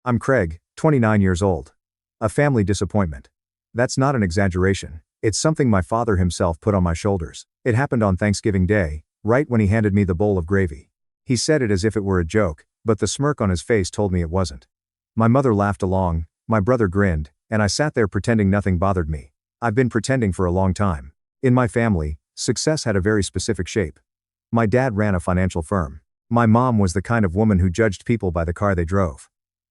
I'm Craig, 29 years old. A family disappointment. That's not an exaggeration. It's something my father himself put on my shoulders. It happened on Thanksgiving Day, right when he handed me the bowl of gravy. He said it as if it were a joke, but the smirk on his face told me it wasn't. My mother laughed along, my brother grinned, and I sat there pretending nothing bothered me. I've been pretending for a long time. In my family, success had a very specific shape. My dad ran a financial firm. My mom was the kind of woman who judged people by the car they drove.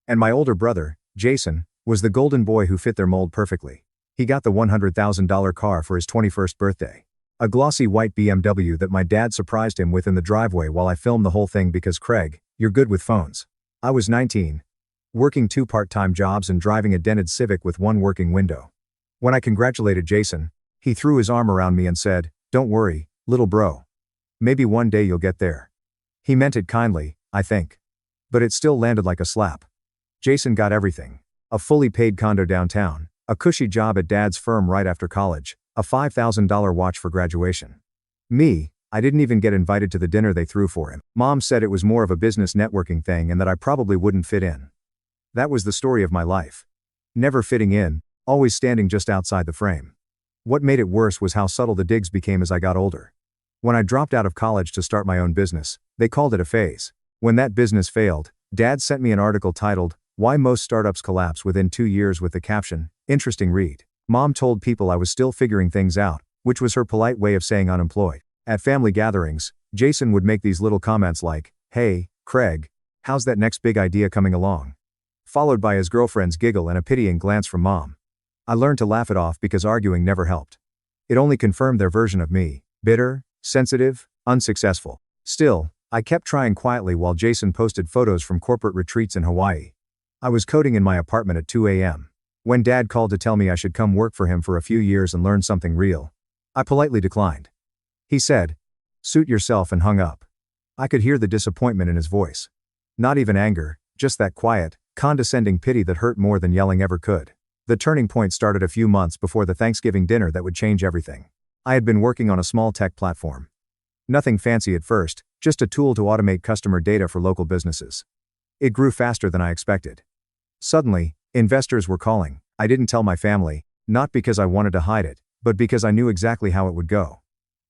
And my older brother, Jason, was the golden boy who fit their mold perfectly. He got the $100,000 car for his 21st birthday. A glossy white BMW that my dad surprised him with in the driveway while I filmed the whole thing because Craig, you're good with phones. I was 19. Working 2 part-time jobs and driving a dented Civic with 1 working window. When I congratulated Jason, he threw his arm around me and said, "Don't worry, little bro. Maybe one day you'll get there." He meant it kindly, I think. But it still landed like a slap. Jason got everything. A fully paid condo downtown, a cushy job at dad's firm right after college, a $5,000 watch for graduation. Me, I didn't even get invited to the dinner they threw for him. Mom said it was more of a business networking thing and that I probably wouldn't fit in. That was the story of my life. Never fitting in, always standing just outside the frame. What made it worse was how subtle the digs became as I got older. When I dropped out of college to start my own business, they called it a phase. When that business failed, Dad sent me an article titled, "Why Most Startups Collapse Within 2 Years" with the caption, "Interesting read." Mom told people I was still figuring things out, which was her polite way of saying unemployed. At family gatherings, Jason would make these little comments like, "Hey, Craig, how's that next big idea coming along?" Followed by his girlfriend's giggle and a pitying glance from Mom. I learned to laugh it off because arguing never helped. It only confirmed their version of me: bitter, sensitive, unsuccessful. Still, I kept trying quietly while Jason posted photos from corporate retreats in Hawaii. I was coding in my apartment at 2 a.m. when Dad called to tell me I should come work for him for a few years and learn something real. I politely declined. He said, "Suit yourself," and hung up. I could hear the disappointment in his voice. Not even anger, just that quiet, condescending pity that hurt more than yelling ever could. The turning point started a few months before the Thanksgiving dinner that would change everything. I had been working on a small tech platform. Nothing fancy at first, just a tool to automate customer data for local businesses. It grew faster than I expected. Suddenly, investors were calling. I didn't tell my family, not because I wanted to hide it, but because I knew exactly how it would go.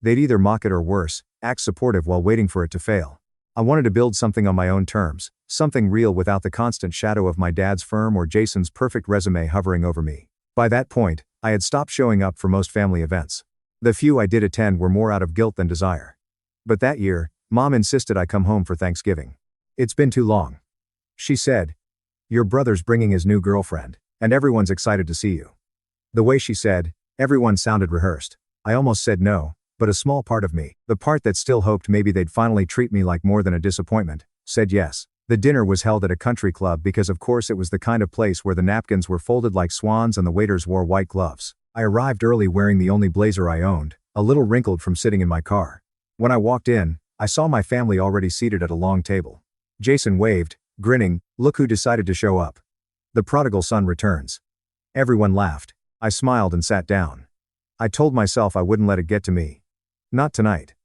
They'd either mock it or worse, act supportive while waiting for it to fail. I wanted to build something on my own terms, something real without the constant shadow of my dad's firm or Jason's perfect resume hovering over me. By that point, I had stopped showing up for most family events. The few I did attend were more out of guilt than desire. But that year, Mom insisted I come home for Thanksgiving. "It's been too long," she said. "Your brother's bringing his new girlfriend, and everyone's excited to see you." The way she said, everyone sounded rehearsed. I almost said no, but a small part of me, the part that still hoped maybe they'd finally treat me like more than a disappointment, said yes. The dinner was held at a country club because of course it was the kind of place where the napkins were folded like swans and the waiters wore white gloves. I arrived early wearing the only blazer I owned, a little wrinkled from sitting in my car. When I walked in, I saw my family already seated at a long table. Jason waved, grinning, "Look who decided to show up. The prodigal son returns." Everyone laughed. I smiled and sat down. I told myself I wouldn't let it get to me. Not tonight.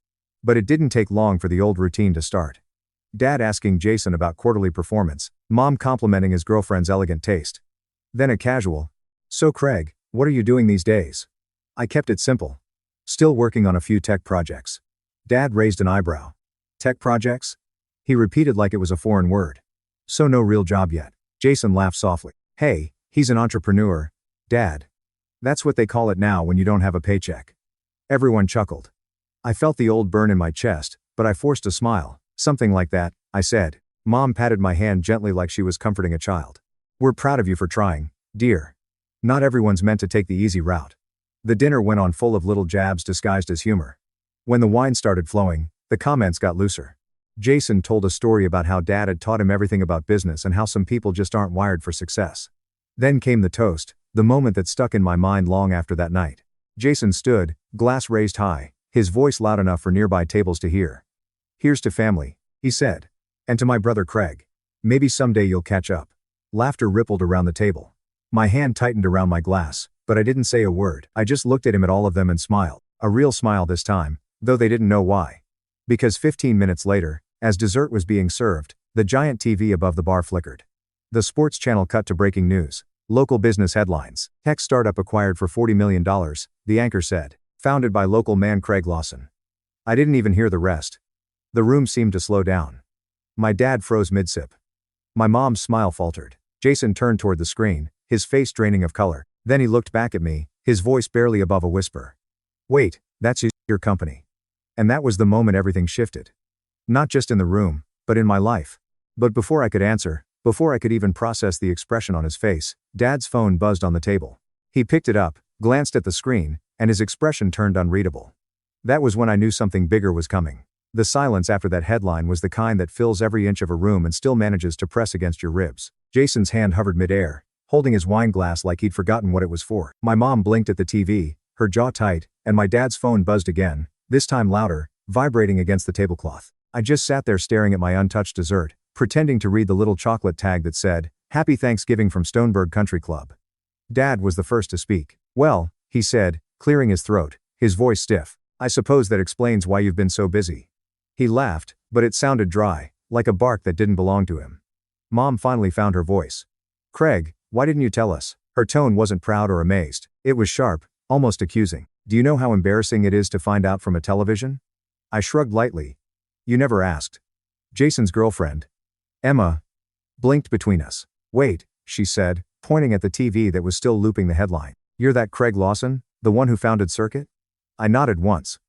But it didn't take long for the old routine to start. Dad asking Jason about quarterly performance, Mom complimenting his girlfriend's elegant taste. Then a casual, "So Craig, what are you doing these days?" I kept it simple. "Still working on a few tech projects." Dad raised an eyebrow. "Tech projects?" He repeated like it was a foreign word. "So no real job yet." Jason laughed softly. "Hey, he's an entrepreneur, Dad. That's what they call it now when you don't have a paycheck." Everyone chuckled. I felt the old burn in my chest, but I forced a smile. "Something like that," I said. Mom patted my hand gently like she was comforting a child. "We're proud of you for trying, dear. Not everyone's meant to take the easy route." The dinner went on full of little jabs disguised as humor. When the wine started flowing, the comments got looser. Jason told a story about how Dad had taught him everything about business and how some people just aren't wired for success. Then came the toast, the moment that stuck in my mind long after that night. Jason stood, glass raised high, his voice loud enough for nearby tables to hear. "Here's to family," he said. "And to my brother Craig. Maybe someday you'll catch up." Laughter rippled around the table. My hand tightened around my glass, but I didn't say a word. I just looked at him at all of them and smiled. A real smile this time, though they didn't know why. Because 15 minutes later, as dessert was being served, the giant TV above the bar flickered. The sports channel cut to breaking news. Local business headlines. Tech startup acquired for $40 million, the anchor said. Founded by local man Craig Lawson. I didn't even hear the rest. The room seemed to slow down. My dad froze mid-sip. My mom's smile faltered. Jason turned toward the screen, his face draining of color. Then he looked back at me, his voice barely above a whisper. Wait, that's your company. And that was the moment everything shifted. Not just in the room, but in my life. But before I could answer, before I could even process the expression on his face, Dad's phone buzzed on the table. He picked it up, glanced at the screen, and his expression turned unreadable. That was when I knew something bigger was coming. The silence after that headline was the kind that fills every inch of a room and still manages to press against your ribs. Jason's hand hovered mid-air, holding his wine glass like he'd forgotten what it was for. My mom blinked at the TV, her jaw tight, and my dad's phone buzzed again, this time louder, vibrating against the tablecloth. I just sat there staring at my untouched dessert, pretending to read the little chocolate tag that said, "Happy Thanksgiving from Stoneburg Country Club." Dad was the first to speak. "Well," he said, clearing his throat, his voice stiff. "I suppose that explains why you've been so busy." He laughed, but it sounded dry, like a bark that didn't belong to him. Mom finally found her voice. "Craig, why didn't you tell us?" Her tone wasn't proud or amazed. It was sharp, almost accusing. "Do you know how embarrassing it is to find out from a television?" I shrugged lightly. "You never asked." Jason's girlfriend, Emma, blinked between us. "Wait," she said, pointing at the TV that was still looping the headline. "You're that Craig Lawson, the one who founded Circuit?" I nodded once.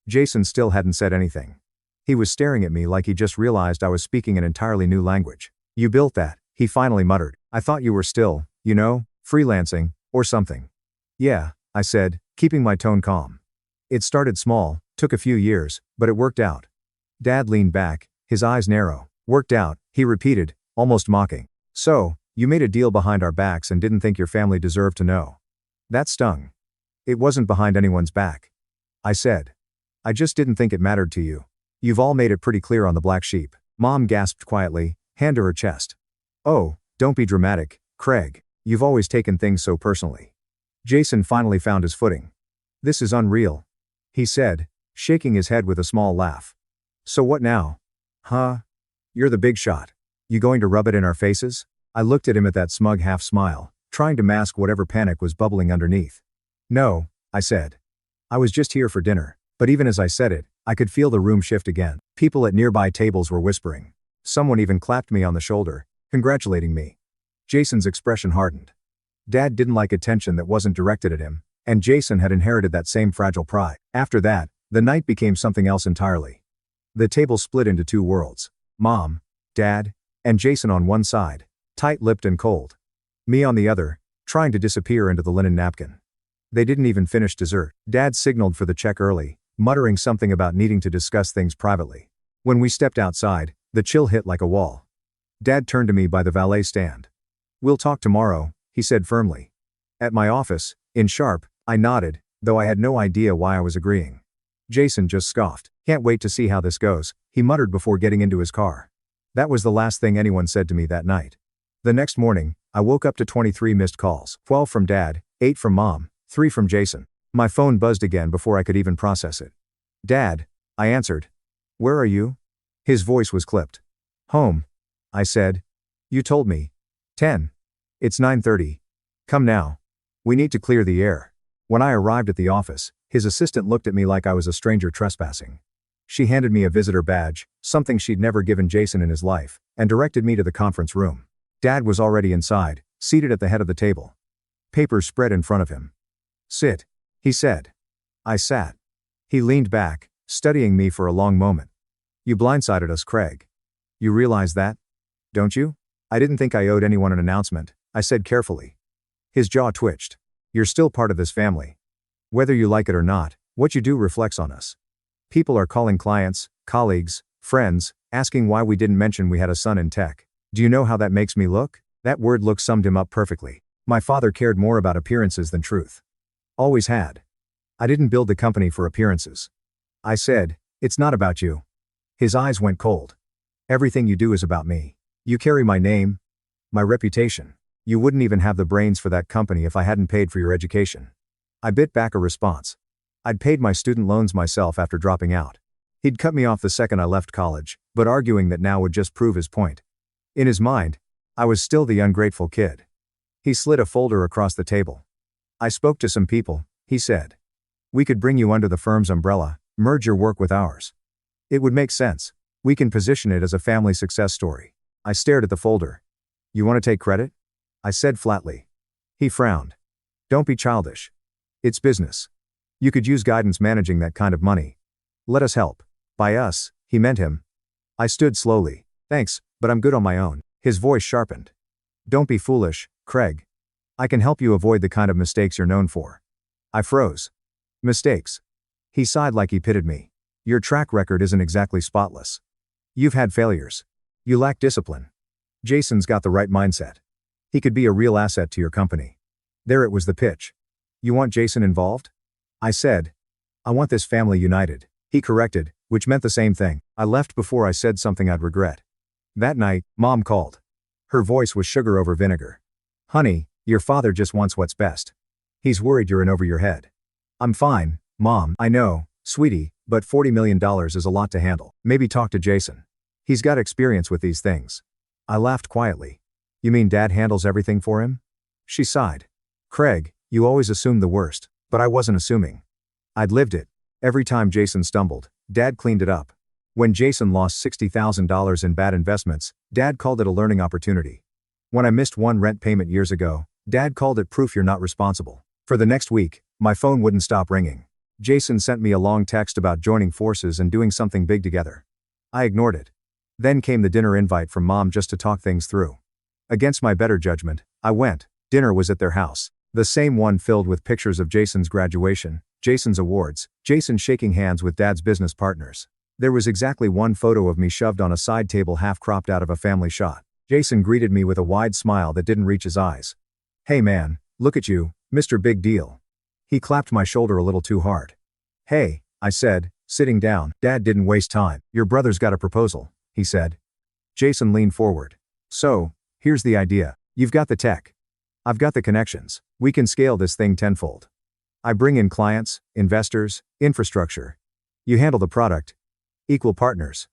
Jason still hadn't said anything. He was staring at me like he just realized I was speaking an entirely new language. "You built that," he finally muttered. "I thought you were still, freelancing, or something." "Yeah," I said, keeping my tone calm. "It started small, took a few years, but it worked out." Dad leaned back, his eyes narrow. "Worked out," he repeated, almost mocking. "So, you made a deal behind our backs and didn't think your family deserved to know." That stung. "It wasn't behind anyone's back," I said. "I just didn't think it mattered to you. You've all made it pretty clear on the black sheep." Mom gasped quietly, hand to her chest. "Oh, don't be dramatic, Craig. You've always taken things so personally." Jason finally found his footing. "This is unreal," he said, shaking his head with a small laugh. "So what now? Huh? You're the big shot. You going to rub it in our faces?" I looked at him at that smug half-smile, trying to mask whatever panic was bubbling underneath. "No," I said. "I was just here for dinner." But even as I said it, I could feel the room shift again. People at nearby tables were whispering. Someone even clapped me on the shoulder, congratulating me. Jason's expression hardened. Dad didn't like attention that wasn't directed at him, and Jason had inherited that same fragile pride. After that, the night became something else entirely. The table split into two worlds. Mom, Dad, and Jason on one side, tight-lipped and cold. Me on the other, trying to disappear into the linen napkin. They didn't even finish dessert. Dad signaled for the check early, muttering something about needing to discuss things privately. When we stepped outside, the chill hit like a wall. Dad turned to me by the valet stand. "We'll talk tomorrow," he said firmly. "At my office, in Sharp," I nodded, though I had no idea why I was agreeing. Jason just scoffed. "Can't wait to see how this goes," he muttered before getting into his car. That was the last thing anyone said to me that night. The next morning, I woke up to 23 missed calls. 12 from Dad, 8 from Mom, 3 from Jason. My phone buzzed again before I could even process it. "Dad," I answered. "Where are you?" His voice was clipped. "Home," I said. "You told me. 10. It's 9:30. Come now. We need to clear the air." When I arrived at the office, his assistant looked at me like I was a stranger trespassing. She handed me a visitor badge, something she'd never given Jason in his life, and directed me to the conference room. Dad was already inside, seated at the head of the table. Papers spread in front of him. "Sit," he said. I sat. He leaned back, studying me for a long moment. "You blindsided us, Craig. You realize that? Don't you?" "I didn't think I owed anyone an announcement," I said carefully. His jaw twitched. "You're still part of this family. Whether you like it or not, what you do reflects on us. People are calling clients, colleagues, friends, asking why we didn't mention we had a son in tech. Do you know how that makes me look?" That word look summed him up perfectly. My father cared more about appearances than truth. Always had. "I didn't build the company for appearances," I said. "It's not about you." His eyes went cold. "Everything you do is about me. You carry my name, my reputation. You wouldn't even have the brains for that company if I hadn't paid for your education." I bit back a response. I'd paid my student loans myself after dropping out. He'd cut me off the second I left college, but arguing that now would just prove his point. In his mind, I was still the ungrateful kid. He slid a folder across the table. I spoke to some people, he said. We could bring you under the firm's umbrella, merge your work with ours. It would make sense. We can position it as a family success story. I stared at the folder. You want to take credit? I said flatly. He frowned. Don't be childish. It's business. You could use guidance managing that kind of money. Let us help. By us, he meant him. I stood slowly. Thanks, but I'm good on my own. His voice sharpened. Don't be foolish, Craig. I can help you avoid the kind of mistakes you're known for. I froze. Mistakes. He sighed like he pitied me. Your track record isn't exactly spotless. You've had failures. You lack discipline. Jason's got the right mindset. He could be a real asset to your company. There it was the pitch. You want Jason involved? I said. I want this family united. He corrected, which meant the same thing. I left before I said something I'd regret. That night, Mom called. Her voice was sugar over vinegar. Honey, your father just wants what's best. He's worried you're in over your head. I'm fine, Mom. I know, sweetie, but $40 million is a lot to handle. Maybe talk to Jason. He's got experience with these things. I laughed quietly. You mean Dad handles everything for him? She sighed. Craig, you always assume the worst, but I wasn't assuming. I'd lived it. Every time Jason stumbled, Dad cleaned it up. When Jason lost $60,000 in bad investments, Dad called it a learning opportunity. When I missed one rent payment years ago, Dad called it proof you're not responsible. For the next week, my phone wouldn't stop ringing. Jason sent me a long text about joining forces and doing something big together. I ignored it. Then came the dinner invite from Mom just to talk things through. Against my better judgment, I went. Dinner was at their house. The same one filled with pictures of Jason's graduation, Jason's awards, Jason shaking hands with Dad's business partners. There was exactly one photo of me shoved on a side table half cropped out of a family shot. Jason greeted me with a wide smile that didn't reach his eyes. Hey man, look at you, Mr. Big Deal. He clapped my shoulder a little too hard. Hey, I said, sitting down. Dad didn't waste time. Your brother's got a proposal, he said. Jason leaned forward. So, here's the idea. You've got the tech. I've got the connections. We can scale this thing tenfold. I bring in clients, investors, infrastructure. You handle the product. Equal partners.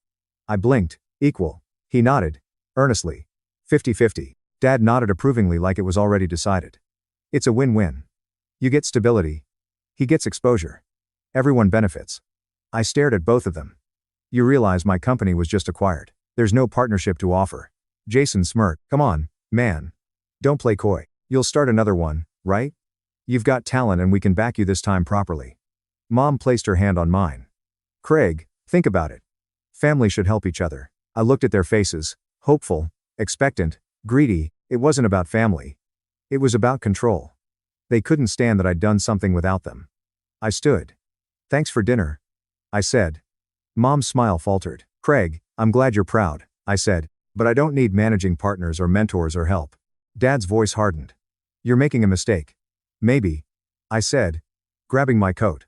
I blinked. Equal. He nodded. Earnestly. 50-50. Dad nodded approvingly like it was already decided. It's a win-win. You get stability. He gets exposure. Everyone benefits. I stared at both of them. You realize my company was just acquired. There's no partnership to offer. Jason smirked. Come on, man. Don't play coy. You'll start another one, right? You've got talent and we can back you this time properly. Mom placed her hand on mine. Craig, think about it. Family should help each other. I looked at their faces, hopeful, expectant, greedy. It wasn't about family. It was about control. They couldn't stand that I'd done something without them. I stood. Thanks for dinner, I said. Mom's smile faltered. Craig, I'm glad you're proud, I said, but I don't need managing partners or mentors or help. Dad's voice hardened. You're making a mistake. Maybe, I said, grabbing my coat.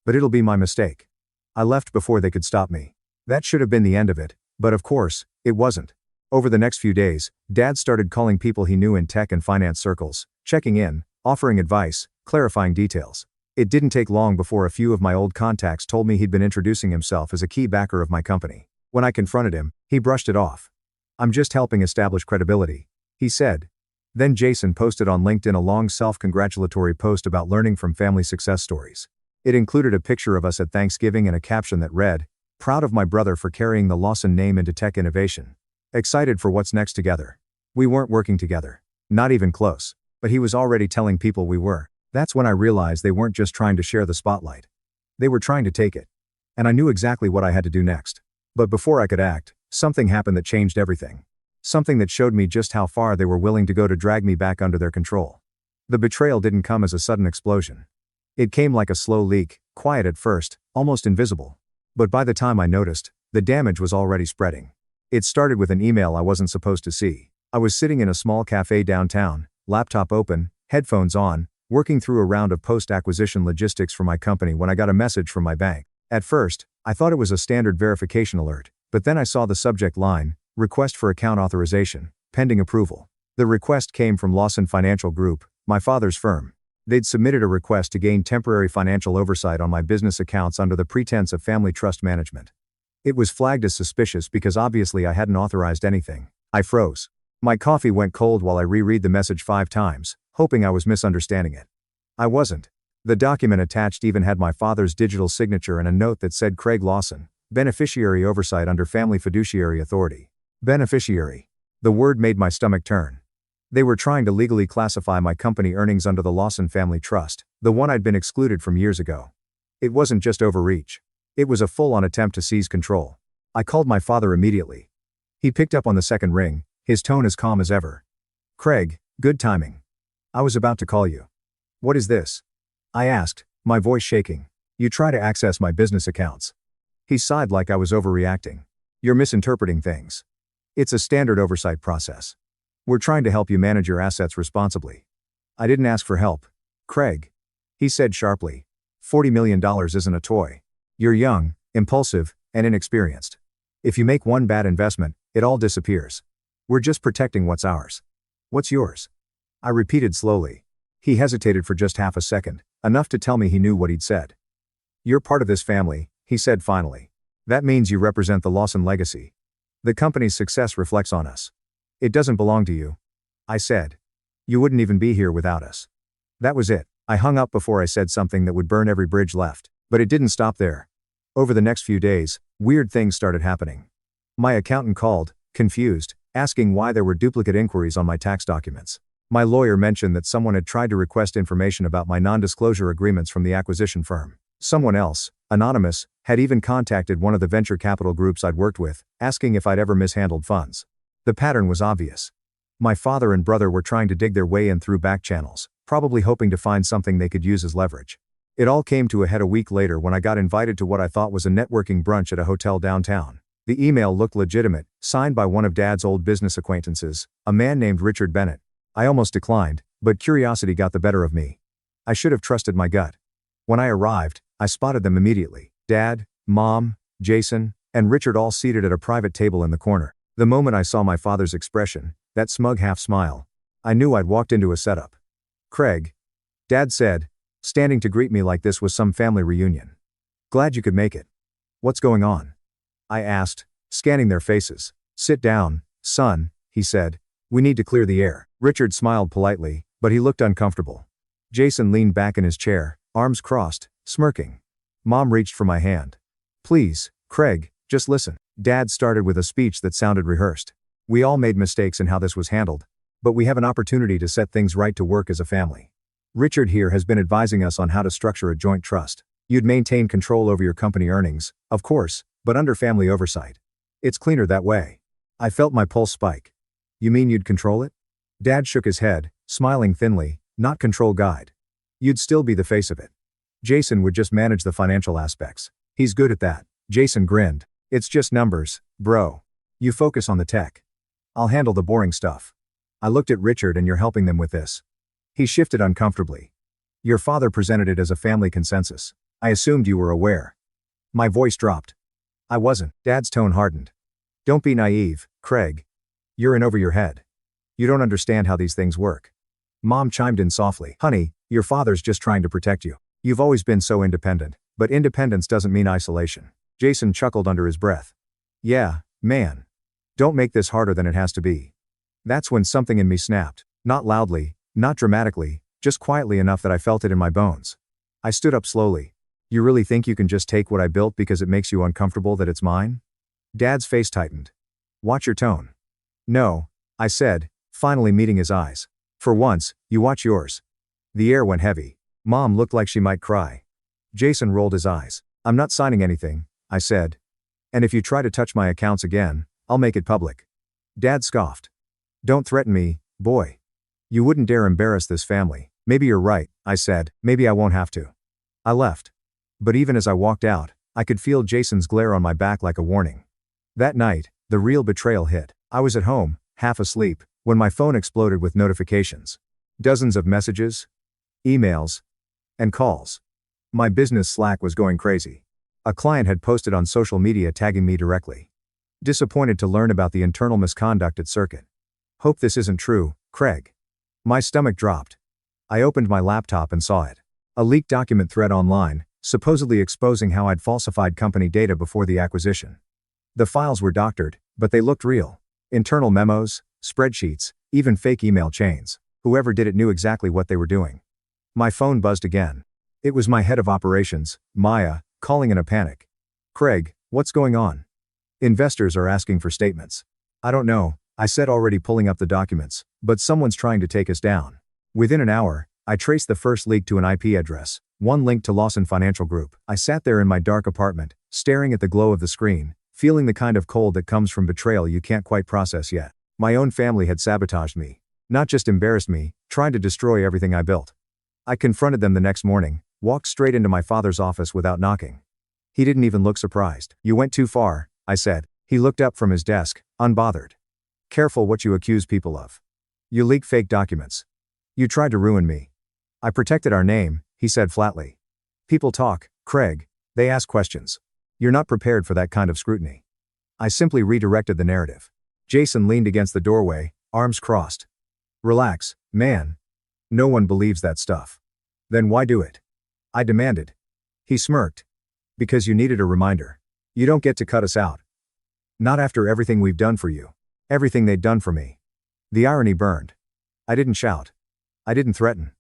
But it'll be my mistake. I left before they could stop me. That should have been the end of it, but of course, it wasn't. Over the next few days, Dad started calling people he knew in tech and finance circles, checking in, offering advice, clarifying details. It didn't take long before a few of my old contacts told me he'd been introducing himself as a key backer of my company. When I confronted him, he brushed it off. I'm just helping establish credibility, he said. Then Jason posted on LinkedIn a long self-congratulatory post about learning from family success stories. It included a picture of us at Thanksgiving and a caption that read, "Proud of my brother for carrying the Lawson name into tech innovation. Excited for what's next together." We weren't working together. Not even close. But he was already telling people we were. That's when I realized they weren't just trying to share the spotlight. They were trying to take it. And I knew exactly what I had to do next. But before I could act, something happened that changed everything. Something that showed me just how far they were willing to go to drag me back under their control. The betrayal didn't come as a sudden explosion. It came like a slow leak, quiet at first, almost invisible. But by the time I noticed, the damage was already spreading. It started with an email I wasn't supposed to see. I was sitting in a small cafe downtown, laptop open, headphones on, working through a round of post-acquisition logistics for my company when I got a message from my bank. At first, I thought it was a standard verification alert, but then I saw the subject line, "Request for account authorization, pending approval." The request came from Lawson Financial Group, my father's firm. They'd submitted a request to gain temporary financial oversight on my business accounts under the pretense of family trust management. It was flagged as suspicious because obviously I hadn't authorized anything. I froze. My coffee went cold while I reread the message 5 times, hoping I was misunderstanding it. I wasn't. The document attached even had my father's digital signature and a note that said Craig Lawson, beneficiary oversight under Family Fiduciary Authority. Beneficiary. The word made my stomach turn. They were trying to legally classify my company earnings under the Lawson Family Trust, the one I'd been excluded from years ago. It wasn't just overreach. It was a full-on attempt to seize control. I called my father immediately. He picked up on the second ring, his tone as calm as ever. Craig, good timing. I was about to call you. What is this? I asked, my voice shaking. You try to access my business accounts. He sighed like I was overreacting. You're misinterpreting things. It's a standard oversight process. We're trying to help you manage your assets responsibly. I didn't ask for help, Craig. He said sharply. $40 million isn't a toy. You're young, impulsive, and inexperienced. If you make one bad investment, it all disappears. We're just protecting what's ours. What's yours? I repeated slowly. He hesitated for just half a second, enough to tell me he knew what he'd said. You're part of this family, he said finally. That means you represent the Lawson legacy. The company's success reflects on us. It doesn't belong to you. I said. You wouldn't even be here without us. That was it. I hung up before I said something that would burn every bridge left. But it didn't stop there. Over the next few days, weird things started happening. My accountant called, confused, asking why there were duplicate inquiries on my tax documents. My lawyer mentioned that someone had tried to request information about my non-disclosure agreements from the acquisition firm. Someone else, anonymous, had even contacted one of the venture capital groups I'd worked with, asking if I'd ever mishandled funds. The pattern was obvious. My father and brother were trying to dig their way in through back channels, probably hoping to find something they could use as leverage. It all came to a head a week later when I got invited to what I thought was a networking brunch at a hotel downtown. The email looked legitimate, signed by one of Dad's old business acquaintances, a man named Richard Bennett. I almost declined, but curiosity got the better of me. I should have trusted my gut. When I arrived, I spotted them immediately. Dad, Mom, Jason, and Richard all seated at a private table in the corner. The moment I saw my father's expression, that smug half-smile, I knew I'd walked into a setup. Craig. Dad said, standing to greet me like this was some family reunion. Glad you could make it. What's going on? I asked, scanning their faces. Sit down, son, he said. We need to clear the air. Richard smiled politely, but he looked uncomfortable. Jason leaned back in his chair, arms crossed, smirking. Mom reached for my hand. Please, Craig, just listen. Dad started with a speech that sounded rehearsed. We all made mistakes in how this was handled, but we have an opportunity to set things right to work as a family. Richard here has been advising us on how to structure a joint trust. You'd maintain control over your company earnings, of course, but under family oversight. It's cleaner that way. I felt my pulse spike. You mean you'd control it? Dad shook his head, smiling thinly. Not control guide. You'd still be the face of it. Jason would just manage the financial aspects. He's good at that. Jason grinned. It's just numbers, bro. You focus on the tech. I'll handle the boring stuff. I looked at Richard and you're helping them with this. He shifted uncomfortably. Your father presented it as a family consensus. I assumed you were aware. My voice dropped. I wasn't. Dad's tone hardened. Don't be naive, Craig. You're in over your head. You don't understand how these things work. Mom chimed in softly. Honey, your father's just trying to protect you. You've always been so independent, but independence doesn't mean isolation. Jason chuckled under his breath. Yeah, man. Don't make this harder than it has to be. That's when something in me snapped. Not loudly, not dramatically, just quietly enough that I felt it in my bones. I stood up slowly. You really think you can just take what I built because it makes you uncomfortable that it's mine? Dad's face tightened. Watch your tone. No, I said, finally meeting his eyes. For once, you watch yours. The air went heavy. Mom looked like she might cry. Jason rolled his eyes. I'm not signing anything, I said. And if you try to touch my accounts again, I'll make it public. Dad scoffed. Don't threaten me, boy. You wouldn't dare embarrass this family. Maybe you're right, I said. Maybe I won't have to. I left. But even as I walked out, I could feel Jason's glare on my back like a warning. That night, the real betrayal hit. I was at home, half asleep, when my phone exploded with notifications. Dozens of messages, emails, and calls. My business Slack was going crazy. A client had posted on social media tagging me directly. Disappointed to learn about the internal misconduct at Circuit. Hope this isn't true, Craig. My stomach dropped. I opened my laptop and saw it. A leaked document thread online, supposedly exposing how I'd falsified company data before the acquisition. The files were doctored, but they looked real. Internal memos, spreadsheets, even fake email chains. Whoever did it knew exactly what they were doing. My phone buzzed again. It was my head of operations, Maya, calling in a panic. Craig, what's going on? Investors are asking for statements. I don't know, I said, already pulling up the documents, but someone's trying to take us down. Within an hour, I traced the first leak to an IP address, one linked to Lawson Financial Group. I sat there in my dark apartment, staring at the glow of the screen, feeling the kind of cold that comes from betrayal you can't quite process yet. My own family had sabotaged me. Not just embarrassed me, trying to destroy everything I built. I confronted them the next morning, walked straight into my father's office without knocking. He didn't even look surprised. You went too far, I said. He looked up from his desk, unbothered. Careful what you accuse people of. You leak fake documents. You tried to ruin me. I protected our name, he said flatly. People talk, Craig. They ask questions. You're not prepared for that kind of scrutiny. I simply redirected the narrative. Jason leaned against the doorway, arms crossed. Relax, man. No one believes that stuff. Then why do it? I demanded. He smirked. Because you needed a reminder. You don't get to cut us out. Not after everything we've done for you. Everything they'd done for me. The irony burned. I didn't shout. I didn't threaten.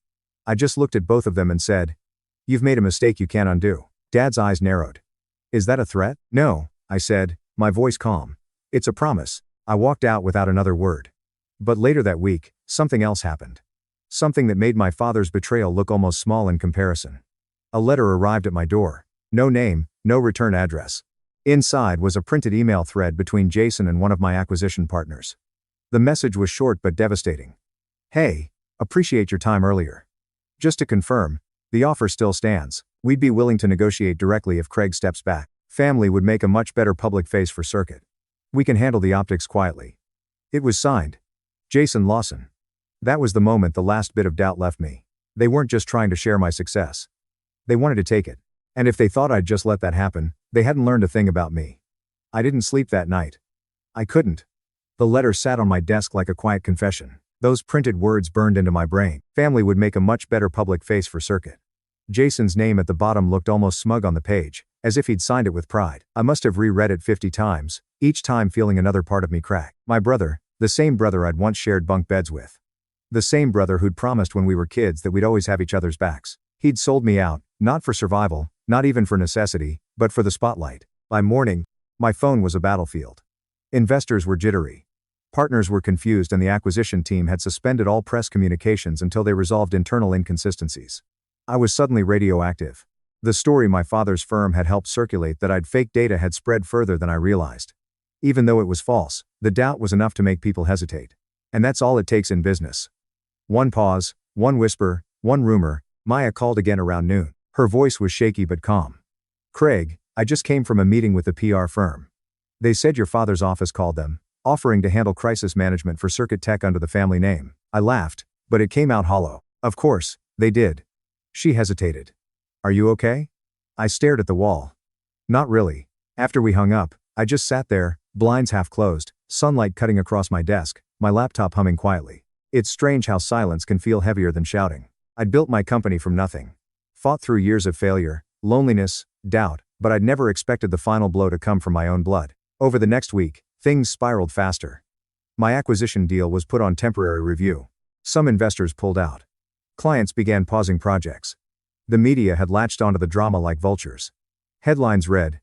I just looked at both of them and said, "You've made a mistake you can't undo." Dad's eyes narrowed. Is that a threat? No, I said, my voice calm. It's a promise. I walked out without another word. But later that week, something else happened. Something that made my father's betrayal look almost small in comparison. A letter arrived at my door. No name, no return address. Inside was a printed email thread between Jason and one of my acquisition partners. The message was short but devastating. Hey, appreciate your time earlier. Just to confirm, the offer still stands. We'd be willing to negotiate directly if Craig steps back. Family would make a much better public face for Circuit. We can handle the optics quietly. It was signed. Jason Lawson. That was the moment the last bit of doubt left me. They weren't just trying to share my success. They wanted to take it. And if they thought I'd just let that happen, they hadn't learned a thing about me. I didn't sleep that night. I couldn't. The letter sat on my desk like a quiet confession. Those printed words burned into my brain. Family would make a much better public face for Circuit. Jason's name at the bottom looked almost smug on the page, as if he'd signed it with pride. I must have reread it 50 times, each time feeling another part of me crack. My brother, the same brother I'd once shared bunk beds with. The same brother who'd promised when we were kids that we'd always have each other's backs. He'd sold me out, not for survival, not even for necessity, but for the spotlight. By morning, my phone was a battlefield. Investors were jittery. Partners were confused and the acquisition team had suspended all press communications until they resolved internal inconsistencies. I was suddenly radioactive. The story my father's firm had helped circulate that I'd faked data had spread further than I realized. Even though it was false, the doubt was enough to make people hesitate. And that's all it takes in business. One pause, one whisper, one rumor. Maya called again around noon. Her voice was shaky but calm. Craig, I just came from a meeting with the PR firm. They said your father's office called them, offering to handle crisis management for Circuit Tech under the family name. I laughed, but it came out hollow. Of course, they did. She hesitated. Are you okay? I stared at the wall. Not really. After we hung up, I just sat there, blinds half closed, sunlight cutting across my desk, my laptop humming quietly. It's strange how silence can feel heavier than shouting. I'd built my company from nothing. Fought through years of failure, loneliness, doubt, but I'd never expected the final blow to come from my own blood. Over the next week, things spiraled faster. My acquisition deal was put on temporary review. Some investors pulled out. Clients began pausing projects. The media had latched onto the drama like vultures. Headlines read,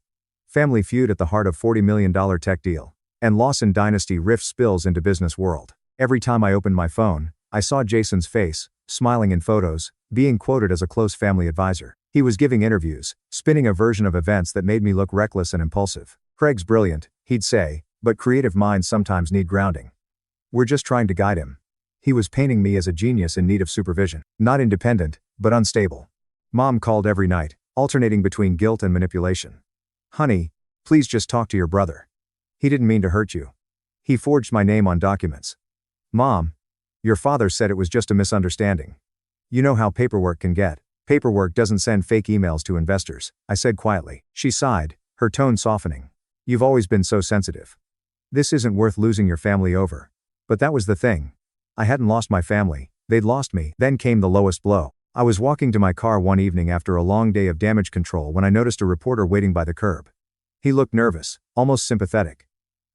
"Family feud at the heart of $40 million tech deal," and Lawson Dynasty rift spills into business world. Every time I opened my phone, I saw Jason's face, smiling in photos, being quoted as a close family advisor. He was giving interviews, spinning a version of events that made me look reckless and impulsive. Craig's brilliant, he'd say, but creative minds sometimes need grounding. We're just trying to guide him. He was painting me as a genius in need of supervision. Not independent, but unstable. Mom called every night, alternating between guilt and manipulation. Honey, please just talk to your brother. He didn't mean to hurt you. He forged my name on documents. Mom, your father said it was just a misunderstanding. You know how paperwork can get. Paperwork doesn't send fake emails to investors, I said quietly. She sighed, her tone softening. You've always been so sensitive. This isn't worth losing your family over. But that was the thing. I hadn't lost my family, they'd lost me. Then came the lowest blow. I was walking to my car one evening after a long day of damage control when I noticed a reporter waiting by the curb. He looked nervous, almost sympathetic.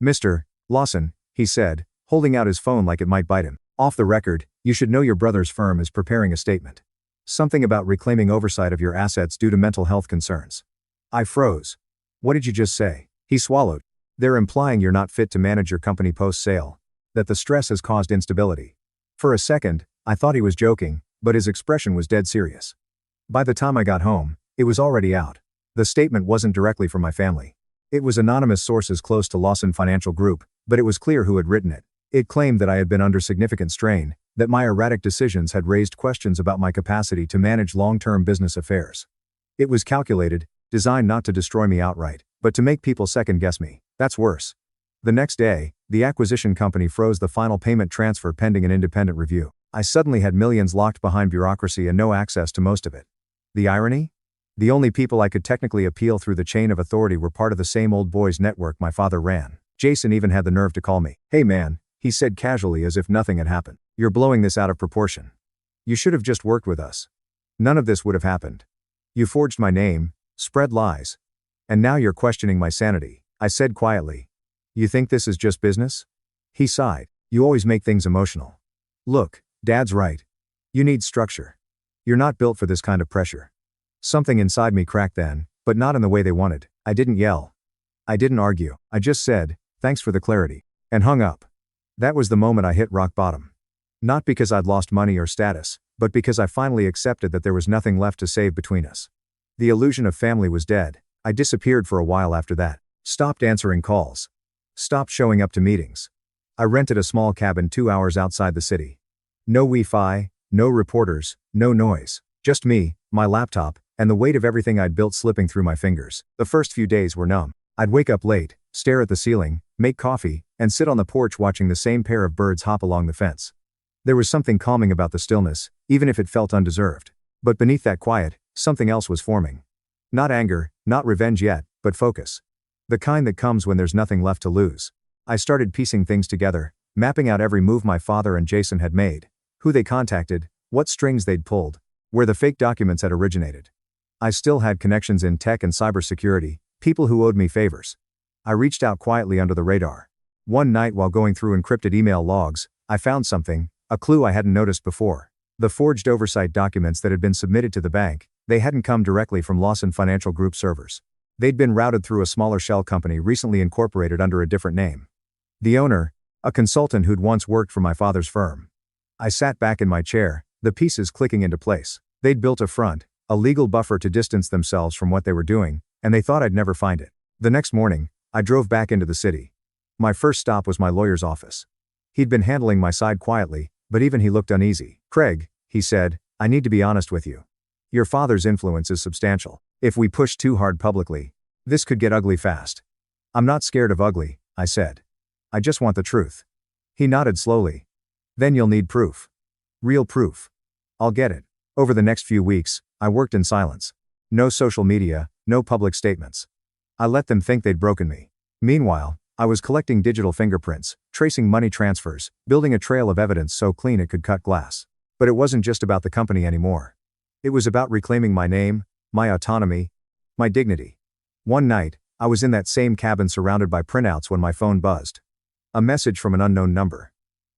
Mr. Lawson, he said, holding out his phone like it might bite him. Off the record, you should know your brother's firm is preparing a statement. Something about reclaiming oversight of your assets due to mental health concerns. I froze. What did you just say? He swallowed. They're implying you're not fit to manage your company post-sale. That the stress has caused instability. For a second, I thought he was joking, but his expression was dead serious. By the time I got home, it was already out. The statement wasn't directly from my family. It was anonymous sources close to Lawson Financial Group, but it was clear who had written it. It claimed that I had been under significant strain, that my erratic decisions had raised questions about my capacity to manage long-term business affairs. It was calculated, designed not to destroy me outright, but to make people second-guess me. That's worse. The next day, the acquisition company froze the final payment transfer pending an independent review. I suddenly had millions locked behind bureaucracy and no access to most of it. The irony? The only people I could technically appeal through the chain of authority were part of the same old boys network my father ran. Jason even had the nerve to call me. "Hey man," he said casually as if nothing had happened. "You're blowing this out of proportion. You should have just worked with us. None of this would have happened. You forged my name, spread lies. And now you're questioning my sanity," I said quietly. "You think this is just business?" He sighed. "You always make things emotional. Look, Dad's right. You need structure. You're not built for this kind of pressure." Something inside me cracked then, but not in the way they wanted. I didn't yell. I didn't argue. I just said, "Thanks for the clarity," and hung up. That was the moment I hit rock bottom. Not because I'd lost money or status, but because I finally accepted that there was nothing left to save between us. The illusion of family was dead. I disappeared for a while after that. Stopped answering calls. Stopped showing up to meetings. I rented a small cabin 2 hours outside the city. No Wi-Fi, no reporters, no noise. Just me, my laptop, and the weight of everything I'd built slipping through my fingers. The first few days were numb. I'd wake up late, stare at the ceiling, make coffee, and sit on the porch watching the same pair of birds hop along the fence. There was something calming about the stillness, even if it felt undeserved. But beneath that quiet, something else was forming. Not anger, not revenge yet, but focus. The kind that comes when there's nothing left to lose. I started piecing things together, mapping out every move my father and Jason had made, who they contacted, what strings they'd pulled, where the fake documents had originated. I still had connections in tech and cybersecurity, people who owed me favors. I reached out quietly under the radar. One night while going through encrypted email logs, I found something, a clue I hadn't noticed before. The forged oversight documents that had been submitted to the bank, they hadn't come directly from Lawson Financial Group servers. They'd been routed through a smaller shell company recently incorporated under a different name. The owner, a consultant who'd once worked for my father's firm. I sat back in my chair, the pieces clicking into place. They'd built a front, a legal buffer to distance themselves from what they were doing, and they thought I'd never find it. The next morning, I drove back into the city. My first stop was my lawyer's office. He'd been handling my side quietly, but even he looked uneasy. "Craig," he said, "I need to be honest with you. Your father's influence is substantial. If we push too hard publicly, this could get ugly fast." "I'm not scared of ugly," I said. "I just want the truth." He nodded slowly. "Then you'll need proof. Real proof." "I'll get it." Over the next few weeks, I worked in silence. No social media, no public statements. I let them think they'd broken me. Meanwhile, I was collecting digital fingerprints, tracing money transfers, building a trail of evidence so clean it could cut glass. But it wasn't just about the company anymore. It was about reclaiming my name, my autonomy, my dignity. One night, I was in that same cabin surrounded by printouts when my phone buzzed. A message from an unknown number.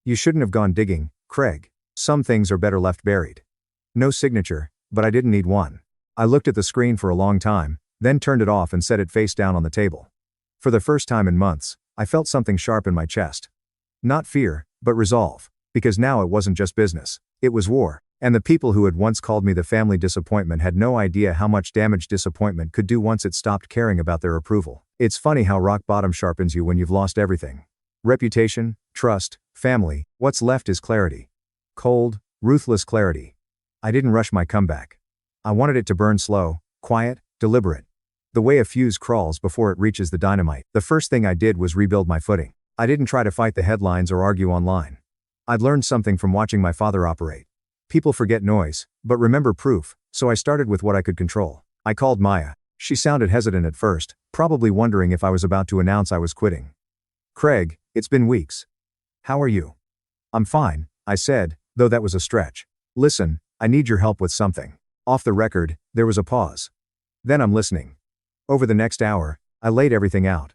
"You shouldn't have gone digging, Craig. Some things are better left buried." No signature, but I didn't need one. I looked at the screen for a long time, then turned it off and set it face down on the table. For the first time in months, I felt something sharp in my chest. Not fear, but resolve. Because now it wasn't just business. It was war. And the people who had once called me the family disappointment had no idea how much damage disappointment could do once it stopped caring about their approval. It's funny how rock bottom sharpens you when you've lost everything. Reputation, trust, family, what's left is clarity. Cold, ruthless clarity. I didn't rush my comeback. I wanted it to burn slow, quiet, deliberate. The way a fuse crawls before it reaches the dynamite. The first thing I did was rebuild my footing. I didn't try to fight the headlines or argue online. I'd learned something from watching my father operate. People forget noise, but remember proof, so I started with what I could control. I called Maya. She sounded hesitant at first, probably wondering if I was about to announce I was quitting. "Craig, it's been weeks. How are you?" "I'm fine," I said, though that was a stretch. "Listen, I need your help with something." Off the record, there was a pause. "Then I'm listening." Over the next hour, I laid everything out.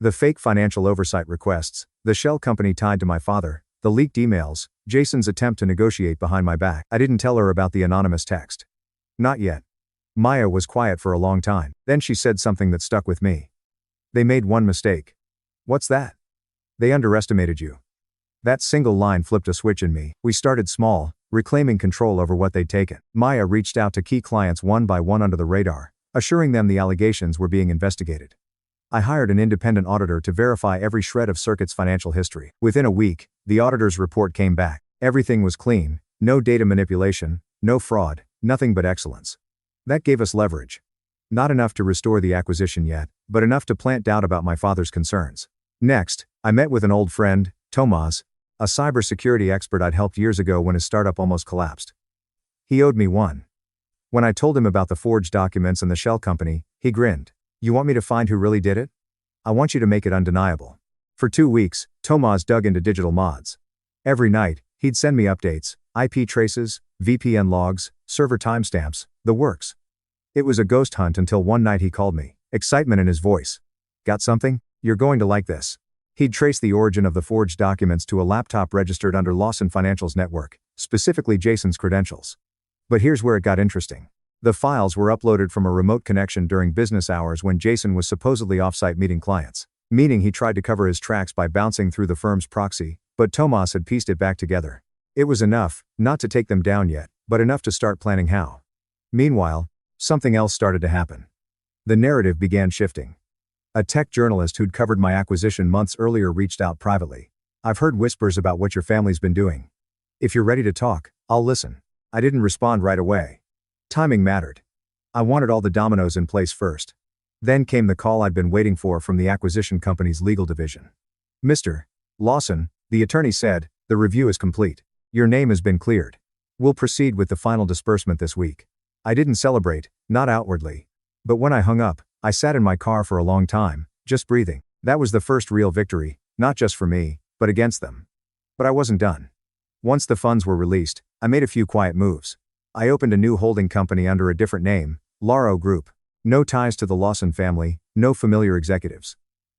The fake financial oversight requests, the shell company tied to my father, the leaked emails, Jason's attempt to negotiate behind my back. I didn't tell her about the anonymous text. Not yet. Maya was quiet for a long time. Then she said something that stuck with me. They made one mistake. What's that? They underestimated you. That single line flipped a switch in me. We started small, reclaiming control over what they'd taken. Maya reached out to key clients one by one under the radar, assuring them the allegations were being investigated. I hired an independent auditor to verify every shred of Circuit's financial history. Within a week, the auditor's report came back. Everything was clean, no data manipulation, no fraud, nothing but excellence. That gave us leverage. Not enough to restore the acquisition yet, but enough to plant doubt about my father's concerns. Next, I met with an old friend, Tomas, a cybersecurity expert I'd helped years ago when his startup almost collapsed. He owed me one. When I told him about the forged documents and the shell company, he grinned. You want me to find who really did it? I want you to make it undeniable. For 2 weeks, Tomas dug into digital mods. Every night, he'd send me updates, IP traces, VPN logs, server timestamps, the works. It was a ghost hunt until one night he called me, excitement in his voice. Got something? You're going to like this. He'd traced the origin of the forged documents to a laptop registered under Lawson Financial's network, specifically Jason's credentials. But here's where it got interesting. The files were uploaded from a remote connection during business hours when Jason was supposedly offsite meeting clients, meaning he tried to cover his tracks by bouncing through the firm's proxy, but Tomas had pieced it back together. It was enough, not to take them down yet, but enough to start planning how. Meanwhile, something else started to happen. The narrative began shifting. A tech journalist who'd covered my acquisition months earlier reached out privately. I've heard whispers about what your family's been doing. If you're ready to talk, I'll listen. I didn't respond right away. Timing mattered. I wanted all the dominoes in place first. Then came the call I'd been waiting for from the acquisition company's legal division. Mr. Lawson, the attorney said, the review is complete. Your name has been cleared. We'll proceed with the final disbursement this week. I didn't celebrate, not outwardly. But when I hung up, I sat in my car for a long time, just breathing. That was the first real victory, not just for me, but against them. But I wasn't done. Once the funds were released, I made a few quiet moves. I opened a new holding company under a different name, Laro Group. No ties to the Lawson family, no familiar executives.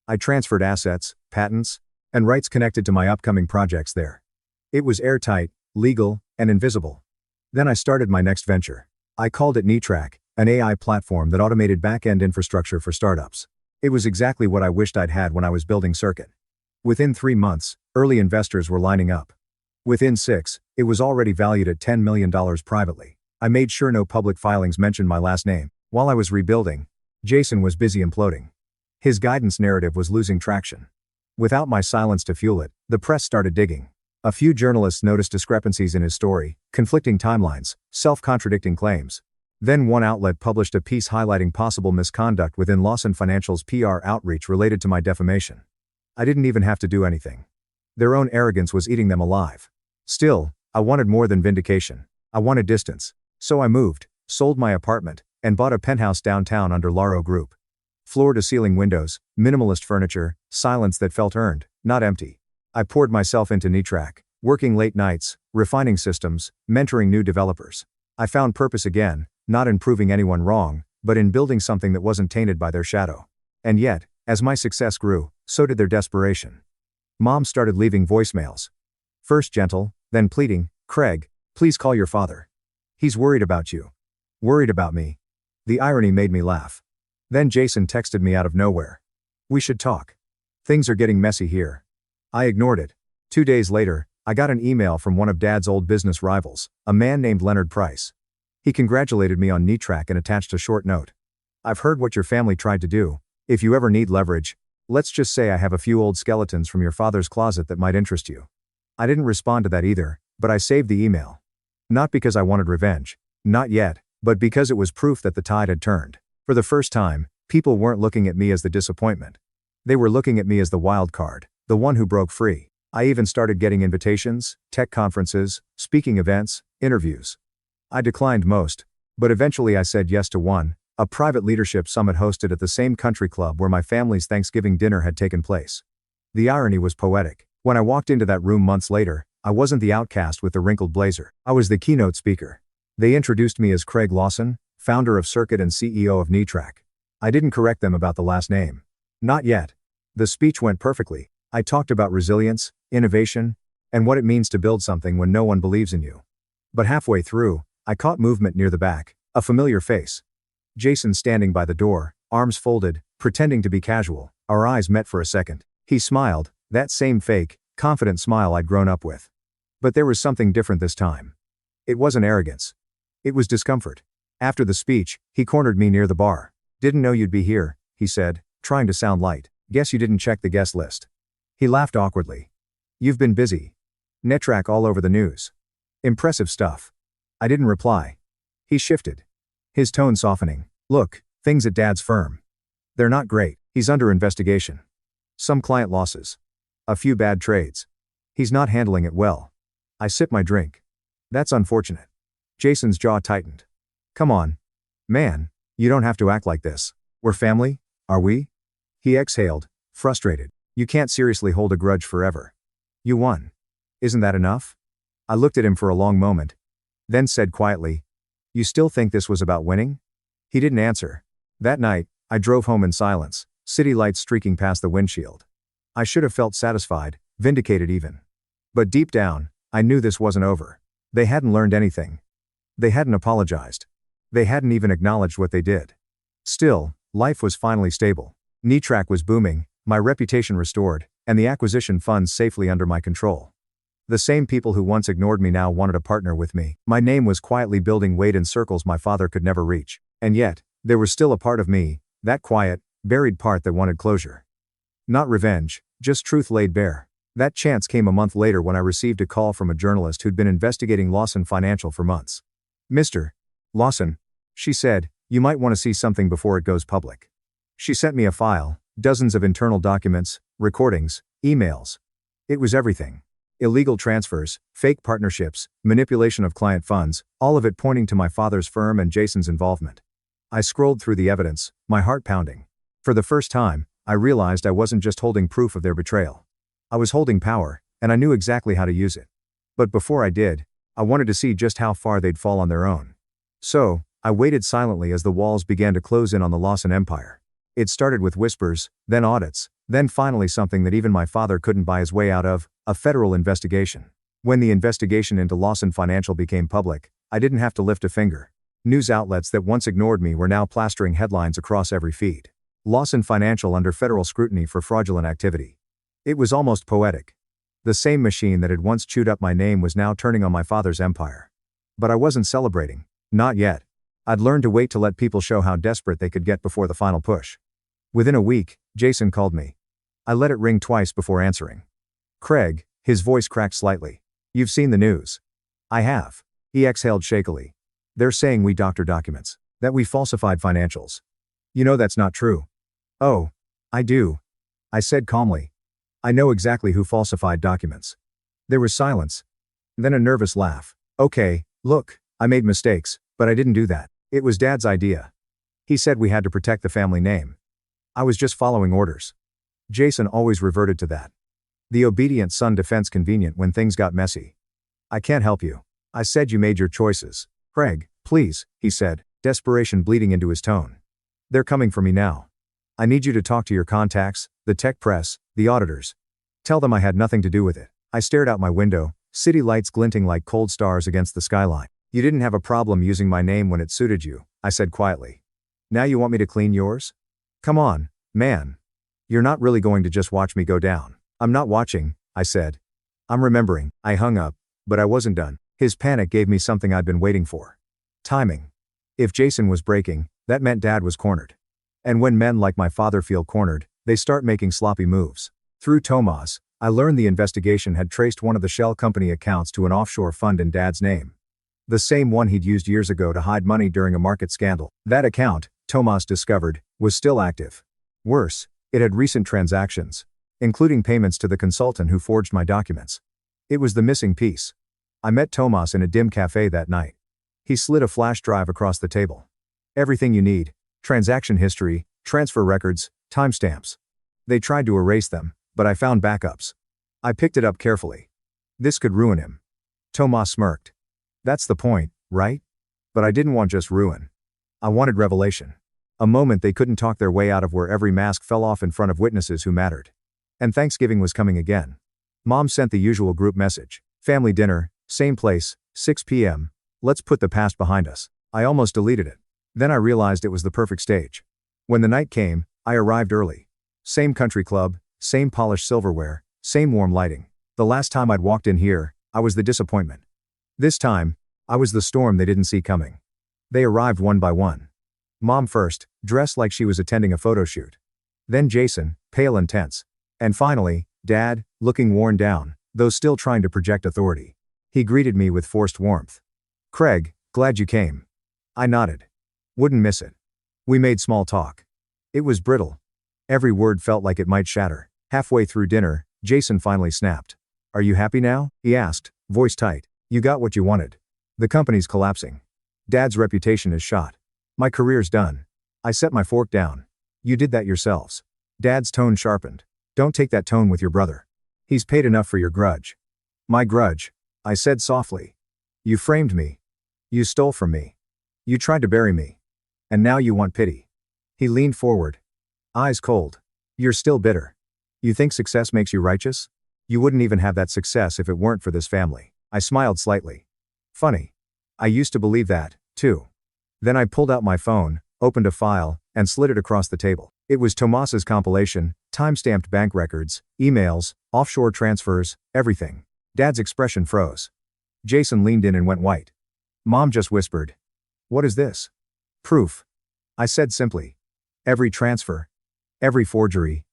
I transferred assets, patents, and rights connected to my upcoming projects there. It was airtight, legal, and invisible. Then I started my next venture. I called it NeTrack, an AI platform that automated back-end infrastructure for startups. It was exactly what I wished I'd had when I was building Circuit. Within 3 months, early investors were lining up. Within 6, it was already valued at $10 million privately. I made sure no public filings mentioned my last name. While I was rebuilding, Jason was busy imploding. His guidance narrative was losing traction. Without my silence to fuel it, the press started digging. A few journalists noticed discrepancies in his story, conflicting timelines, self-contradicting claims. Then one outlet published a piece highlighting possible misconduct within Lawson Financial's PR outreach related to my defamation. I didn't even have to do anything. Their own arrogance was eating them alive. Still, I wanted more than vindication. I wanted distance. So I moved, sold my apartment, and bought a penthouse downtown under Laro Group. Floor-to-ceiling windows, minimalist furniture, silence that felt earned, not empty. I poured myself into NeTrack, working late nights, refining systems, mentoring new developers. I found purpose again, not in proving anyone wrong, but in building something that wasn't tainted by their shadow. And yet, as my success grew, so did their desperation. Mom started leaving voicemails. First gentle, then pleading, Craig, please call your father. He's worried about you. Worried about me. The irony made me laugh. Then Jason texted me out of nowhere. We should talk. Things are getting messy here. I ignored it. 2 days later, I got an email from one of Dad's old business rivals, a man named Leonard Price. He congratulated me on NeTrack and attached a short note. I've heard what your family tried to do. If you ever need leverage, let's just say I have a few old skeletons from your father's closet that might interest you. I didn't respond to that either, but I saved the email. Not because I wanted revenge. Not yet, but because it was proof that the tide had turned. For the first time, people weren't looking at me as the disappointment. They were looking at me as the wild card, the one who broke free. I even started getting invitations, tech conferences, speaking events, interviews. I declined most, but eventually I said yes to one, a private leadership summit hosted at the same country club where my family's Thanksgiving dinner had taken place. The irony was poetic. When I walked into that room months later, I wasn't the outcast with the wrinkled blazer. I was the keynote speaker. They introduced me as Craig Lawson, founder of Circuit and CEO of NeTrack. I didn't correct them about the last name. Not yet. The speech went perfectly. I talked about resilience, innovation, and what it means to build something when no one believes in you. But halfway through, I caught movement near the back, a familiar face. Jason standing by the door, arms folded, pretending to be casual. Our eyes met for a second. He smiled, that same fake, confident smile I'd grown up with. But there was something different this time. It wasn't arrogance. It was discomfort. After the speech, he cornered me near the bar. "Didn't know you'd be here," he said, trying to sound light. "Guess you didn't check the guest list." He laughed awkwardly. "You've been busy. Netrack all over the news. Impressive stuff." I didn't reply. He shifted, his tone softening. "Look, things at Dad's firm. They're not great. He's under investigation. Some client losses. A few bad trades. He's not handling it well." I sipped my drink. "That's unfortunate." Jason's jaw tightened. "Come on. Man, you don't have to act like this. We're family, are we?" He exhaled, frustrated. "You can't seriously hold a grudge forever. You won. Isn't that enough?" I looked at him for a long moment, then said quietly, "You still think this was about winning?" He didn't answer. That night, I drove home in silence, city lights streaking past the windshield. I should have felt satisfied, vindicated even. But deep down, I knew this wasn't over. They hadn't learned anything. They hadn't apologized. They hadn't even acknowledged what they did. Still, life was finally stable. Netrack was booming, my reputation restored, and the acquisition funds safely under my control. The same people who once ignored me now wanted to partner with me. My name was quietly building weight in circles my father could never reach. And yet, there was still a part of me, that quiet, buried part that wanted closure. Not revenge, just truth laid bare. That chance came a month later when I received a call from a journalist who'd been investigating Lawson Financial for months. "Mr. Lawson," she said, "you might want to see something before it goes public." She sent me a file, dozens of internal documents, recordings, emails. It was everything. Illegal transfers, fake partnerships, manipulation of client funds, all of it pointing to my father's firm and Jason's involvement. I scrolled through the evidence, my heart pounding. For the first time, I realized I wasn't just holding proof of their betrayal. I was holding power, and I knew exactly how to use it. But before I did, I wanted to see just how far they'd fall on their own. So, I waited silently as the walls began to close in on the Lawson empire. It started with whispers, then audits, then finally something that even my father couldn't buy his way out of, a federal investigation. When the investigation into Lawson Financial became public, I didn't have to lift a finger. News outlets that once ignored me were now plastering headlines across every feed. Lawson Financial under federal scrutiny for fraudulent activity. It was almost poetic. The same machine that had once chewed up my name was now turning on my father's empire. But I wasn't celebrating. Not yet. I'd learned to wait to let people show how desperate they could get before the final push. Within a week, Jason called me. I let it ring twice before answering. "Craig," his voice cracked slightly. "You've seen the news." "I have." He exhaled shakily. "They're saying we doctored documents, that we falsified financials. You know that's not true." "Oh, I do," I said calmly. "I know exactly who falsified documents." There was silence. Then a nervous laugh. "Okay, look, I made mistakes, but I didn't do that. It was Dad's idea. He said we had to protect the family name. I was just following orders." Jason always reverted to that. The obedient son defense convenient when things got messy. "I can't help you. I said you made your choices." "Craig, please," he said, desperation bleeding into his tone. "They're coming for me now. I need you to talk to your contacts, the tech press, the auditors. Tell them I had nothing to do with it." I stared out my window, city lights glinting like cold stars against the skyline. "You didn't have a problem using my name when it suited you," I said quietly. "Now you want me to clean yours? Come on, man. You're not really going to just watch me go down." "I'm not watching," I said. "I'm remembering." I hung up, but I wasn't done. His panic gave me something I'd been waiting for. Timing. If Jason was breaking, that meant Dad was cornered. And when men like my father feel cornered, they start making sloppy moves. Through Tomas, I learned the investigation had traced one of the shell company accounts to an offshore fund in Dad's name. The same one he'd used years ago to hide money during a market scandal. That account, Tomas discovered, was still active. Worse, it had recent transactions, including payments to the consultant who forged my documents. It was the missing piece. I met Tomas in a dim cafe that night. He slid a flash drive across the table. "Everything you need. Transaction history, transfer records, timestamps." They tried to erase them, but I found backups. I picked it up carefully. This could ruin him. Tomas smirked. "That's the point, right?" But I didn't want just ruin. I wanted revelation. A moment they couldn't talk their way out of, where every mask fell off in front of witnesses who mattered. And Thanksgiving was coming again. Mom sent the usual group message. Family dinner, same place, 6 p.m. Let's put the past behind us. I almost deleted it. Then I realized it was the perfect stage. When the night came, I arrived early. Same country club, same polished silverware, same warm lighting. The last time I'd walked in here, I was the disappointment. This time, I was the storm they didn't see coming. They arrived one by one. Mom first, dressed like she was attending a photo shoot. Then Jason, pale and tense. And finally, Dad, looking worn down, though still trying to project authority. He greeted me with forced warmth. "Craig, glad you came." I nodded. Wouldn't miss it. We made small talk. It was brittle. Every word felt like it might shatter. Halfway through dinner, Jason finally snapped. "Are you happy now?" he asked, voice tight. "You got what you wanted. The company's collapsing. Dad's reputation is shot. My career's done." I set my fork down. "You did that yourselves." Dad's tone sharpened. "Don't take that tone with your brother. He's paid enough for your grudge." "My grudge," I said softly. "You framed me. You stole from me. You tried to bury me. And now you want pity." He leaned forward. Eyes cold. "You're still bitter. You think success makes you righteous? You wouldn't even have that success if it weren't for this family." I smiled slightly. "Funny. I used to believe that, too." Then I pulled out my phone, opened a file, and slid it across the table. It was Tomas's compilation, time-stamped bank records, emails, offshore transfers, everything. Dad's expression froze. Jason leaned in and went white. Mom just whispered, "What is this?" "Proof," I said simply. "Every transfer. Every forgery.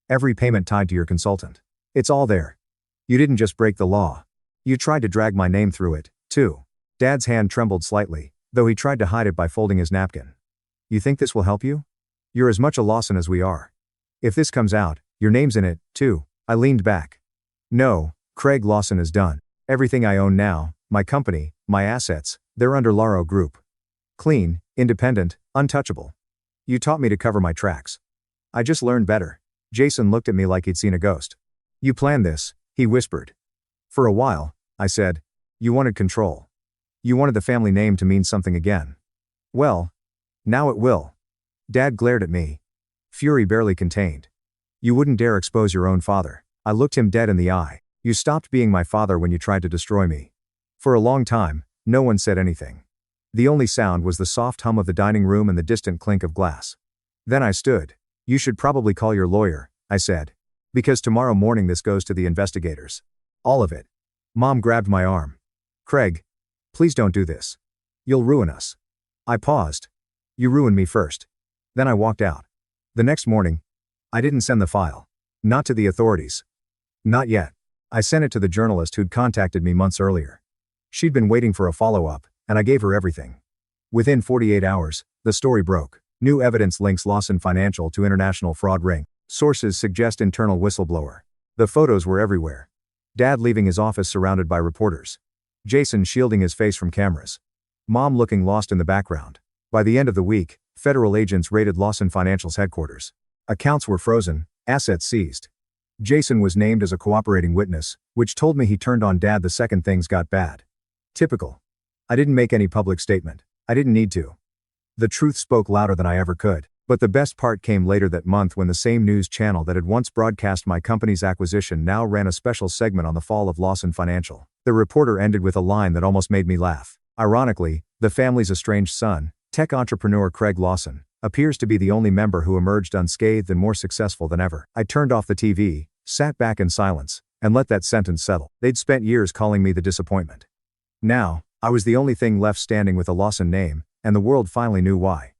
Every payment tied to your consultant. It's all there. You didn't just break the law. You tried to drag my name through it, too." Dad's hand trembled slightly, though he tried to hide it by folding his napkin. "You think this will help you? You're as much a Lawson as we are. If this comes out, your name's in it, too." I leaned back. "No, Craig Lawson is done. Everything I own now, my company, my assets, they're under Laro Group. Clean, independent, untouchable. You taught me to cover my tracks. I just learned better." Jason looked at me like he'd seen a ghost. "You planned this," he whispered. "For a while," I said. "You wanted control. You wanted the family name to mean something again. Well, now it will." Dad glared at me. Fury barely contained. "You wouldn't dare expose your own father." I looked him dead in the eye. "You stopped being my father when you tried to destroy me." For a long time, no one said anything. The only sound was the soft hum of the dining room and the distant clink of glass. Then I stood. "You should probably call your lawyer," I said. "Because tomorrow morning this goes to the investigators. All of it." Mom grabbed my arm. "Craig, please don't do this. You'll ruin us." I paused. "You ruined me first." Then I walked out. The next morning, I didn't send the file. Not to the authorities. Not yet. I sent it to the journalist who'd contacted me months earlier. She'd been waiting for a follow-up, and I gave her everything. Within 48 hours, the story broke. New evidence links Lawson Financial to international fraud ring. Sources suggest internal whistleblower. The photos were everywhere. Dad leaving his office surrounded by reporters. Jason shielding his face from cameras. Mom looking lost in the background. By the end of the week, federal agents raided Lawson Financial's headquarters. Accounts were frozen, assets seized. Jason was named as a cooperating witness, which told me he turned on Dad the second things got bad. Typical. I didn't make any public statement. I didn't need to. The truth spoke louder than I ever could. But the best part came later that month, when the same news channel that had once broadcast my company's acquisition now ran a special segment on the fall of Lawson Financial. The reporter ended with a line that almost made me laugh. Ironically, the family's estranged son, tech entrepreneur Craig Lawson, appears to be the only member who emerged unscathed and more successful than ever. I turned off the TV, sat back in silence, and let that sentence settle. They'd spent years calling me the disappointment. Now, I was the only thing left standing with a Lawson name, and the world finally knew why.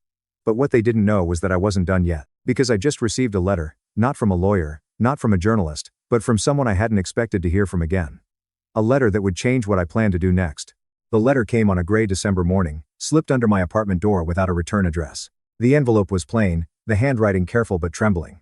But what they didn't know was that I wasn't done yet. Because I just received a letter, not from a lawyer, not from a journalist, but from someone I hadn't expected to hear from again. A letter that would change what I planned to do next. The letter came on a gray December morning, slipped under my apartment door without a return address. The envelope was plain, the handwriting careful but trembling.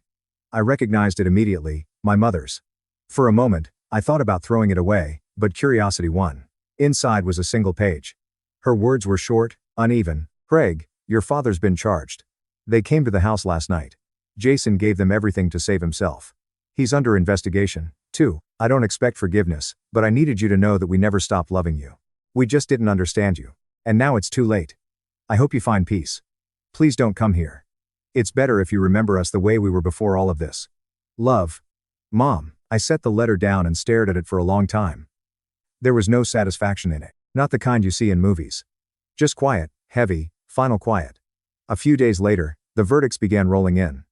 I recognized it immediately, my mother's. For a moment, I thought about throwing it away, but curiosity won. Inside was a single page. Her words were short, uneven. "Craig, your father's been charged. They came to the house last night. Jason gave them everything to save himself. He's under investigation, too. I don't expect forgiveness, but I needed you to know that we never stopped loving you. We just didn't understand you. And now it's too late. I hope you find peace. Please don't come here." It's better if you remember us the way we were before all of this. Love. Mom. I set the letter down and stared at it for a long time. There was no satisfaction in it. Not the kind you see in movies. Just quiet, heavy, final quiet. A few days later, the verdicts began rolling in.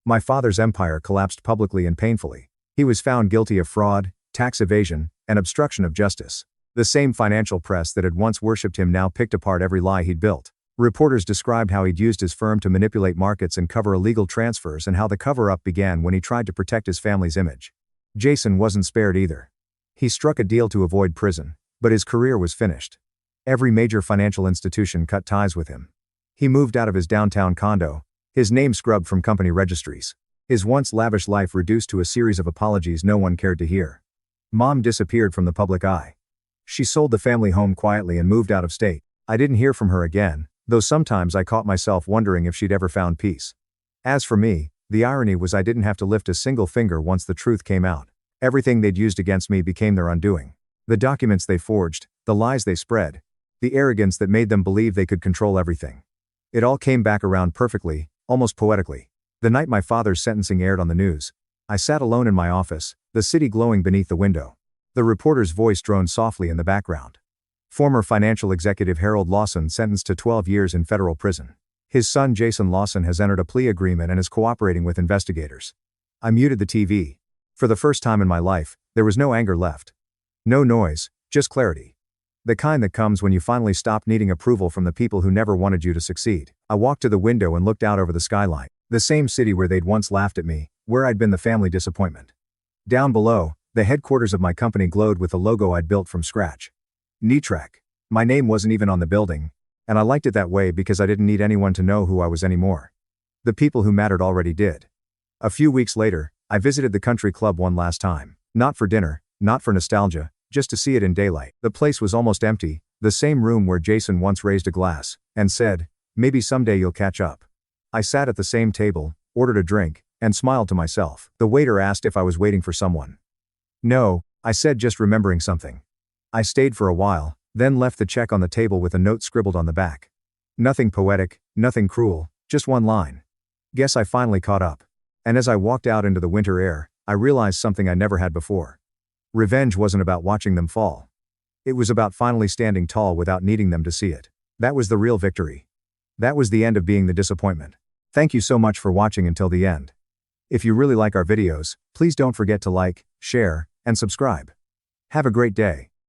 My father's empire collapsed publicly and painfully. He was found guilty of fraud, tax evasion, and obstruction of justice. The same financial press that had once worshipped him now picked apart every lie he'd built. Reporters described how he'd used his firm to manipulate markets and cover illegal transfers, and how the cover-up began when he tried to protect his family's image. Jason wasn't spared either. He struck a deal to avoid prison, but his career was finished. Every major financial institution cut ties with him. He moved out of his downtown condo, his name scrubbed from company registries. His once lavish life reduced to a series of apologies no one cared to hear. Mom disappeared from the public eye. She sold the family home quietly and moved out of state. I didn't hear from her again, though sometimes I caught myself wondering if she'd ever found peace. As for me, the irony was I didn't have to lift a single finger once the truth came out. Everything they'd used against me became their undoing. The documents they forged, the lies they spread, the arrogance that made them believe they could control everything. It all came back around perfectly, almost poetically. The night my father's sentencing aired on the news, I sat alone in my office, the city glowing beneath the window. The reporter's voice droned softly in the background. Former financial executive Harold Lawson sentenced to 12 years in federal prison. His son Jason Lawson has entered a plea agreement and is cooperating with investigators. I muted the TV. For the first time in my life, there was no anger left. No noise, just clarity. The kind that comes when you finally stop needing approval from the people who never wanted you to succeed. I walked to the window and looked out over the skyline. The same city where they'd once laughed at me, where I'd been the family disappointment. Down below, the headquarters of my company glowed with the logo I'd built from scratch. Nitrek. My name wasn't even on the building, and I liked it that way because I didn't need anyone to know who I was anymore. The people who mattered already did. A few weeks later, I visited the country club one last time. Not for dinner, not for nostalgia, just to see it in daylight. The place was almost empty, the same room where Jason once raised a glass, and said, "Maybe someday you'll catch up." I sat at the same table, ordered a drink, and smiled to myself. The waiter asked if I was waiting for someone. No, I said, just remembering something. I stayed for a while, then left the check on the table with a note scribbled on the back. Nothing poetic, nothing cruel, just one line. Guess I finally caught up. And as I walked out into the winter air, I realized something I never had before. Revenge wasn't about watching them fall. It was about finally standing tall without needing them to see it. That was the real victory. That was the end of being the disappointment. Thank you so much for watching until the end. If you really like our videos, please don't forget to like, share, and subscribe. Have a great day.